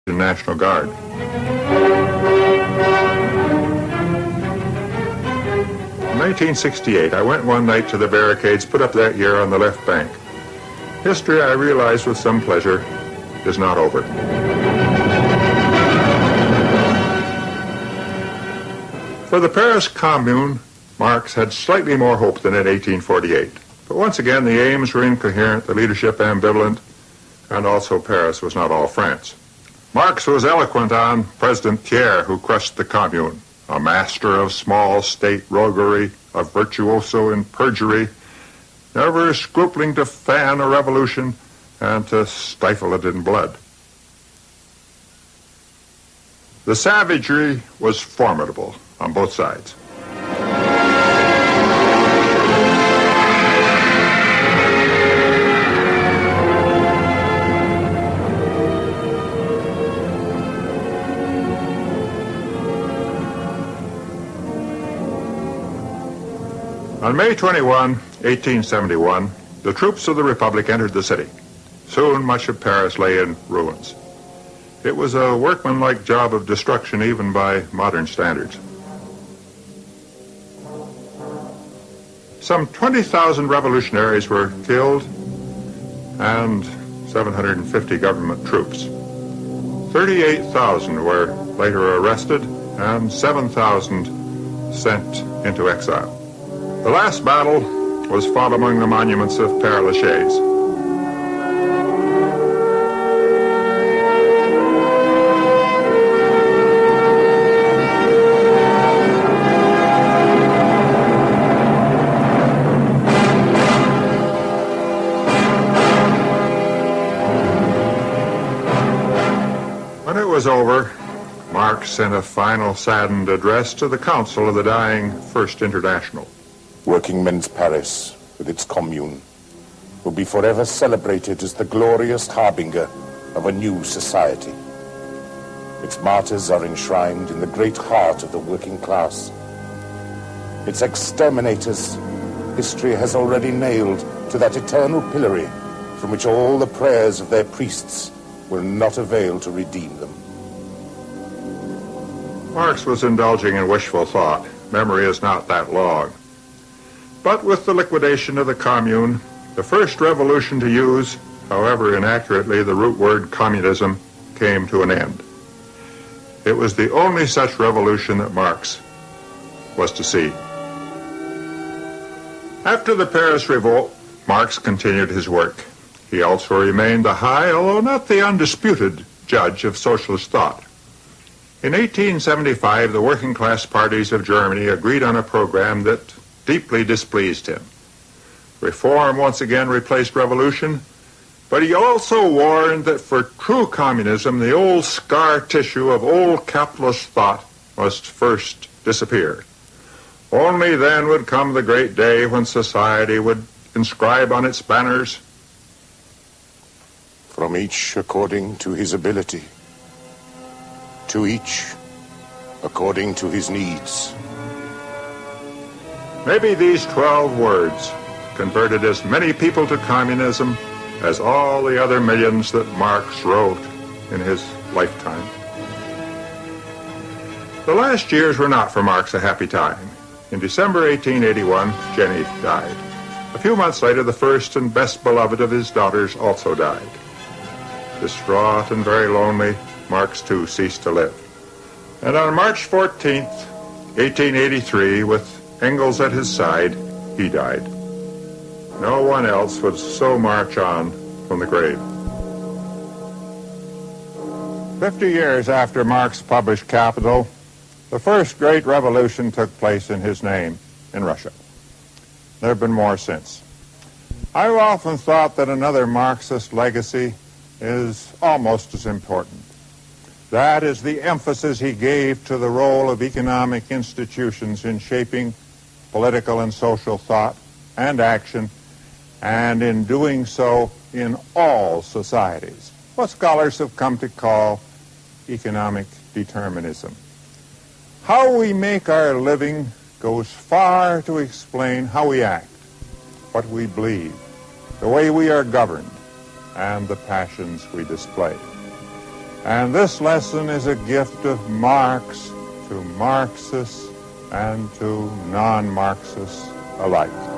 National Guard. In 1968, I went one night to the barricades put up that year on the left bank. History, I realized with some pleasure, is not over. For the Paris Commune, Marx had slightly more hope than in 1848. But once again, the aims were incoherent, the leadership ambivalent, and also Paris was not all France. Marx was eloquent on President Thiers, who crushed the Commune, a master of small state roguery, a virtuoso in perjury, never scrupling to fan a revolution and to stifle it in blood. The savagery was formidable on both sides. On May 21, 1871, the troops of the Republic entered the city. Soon much of Paris lay in ruins. It was a workmanlike job of destruction even by modern standards. Some 20,000 revolutionaries were killed and 750 government troops. 38,000 were later arrested and 7,000 sent into exile. The last battle was fought among the monuments of Père Lachaise. When it was over, Marx sent a final saddened address to the Council of the dying First International. Working men's Paris, with its commune, will be forever celebrated as the glorious harbinger of a new society. Its martyrs are enshrined in the great heart of the working class. Its exterminators, history has already nailed to that eternal pillory from which all the prayers of their priests will not avail to redeem them. Marx was indulging in wishful thought. Memory is not that long. But with the liquidation of the Commune, the first revolution to use, however inaccurately, the root word communism came to an end. It was the only such revolution that Marx was to see. After the Paris Revolt, Marx continued his work. He also remained the high, although not the undisputed, judge of socialist thought. In 1875, the working class parties of Germany agreed on a program that deeply displeased him. Reform once again replaced revolution, but he also warned that for true communism, the old scar tissue of old capitalist thought must first disappear. Only then would come the great day when society would inscribe on its banners, "From each according to his ability, to each according to his needs." Maybe these 12 words converted as many people to communism as all the other millions that Marx wrote in his lifetime. The last years were not for Marx a happy time. In December 1881, Jenny died. A few months later, the first and best beloved of his daughters also died. Distraught and very lonely, Marx too ceased to live. And on March 14th, 1883, with Engels at his side, he died. No one else would so march on from the grave. 50 years after Marx published Capital, the first great revolution took place in his name in Russia. There have been more since. I've often thought that another Marxist legacy is almost as important. That is the emphasis he gave to the role of economic institutions in shaping political and social thought and action, and in doing so in all societies, what scholars have come to call economic determinism. How we make our living goes far to explain how we act, what we believe, the way we are governed, and the passions we display. And this lesson is a gift of Marx to Marxists and to non-Marxists alike.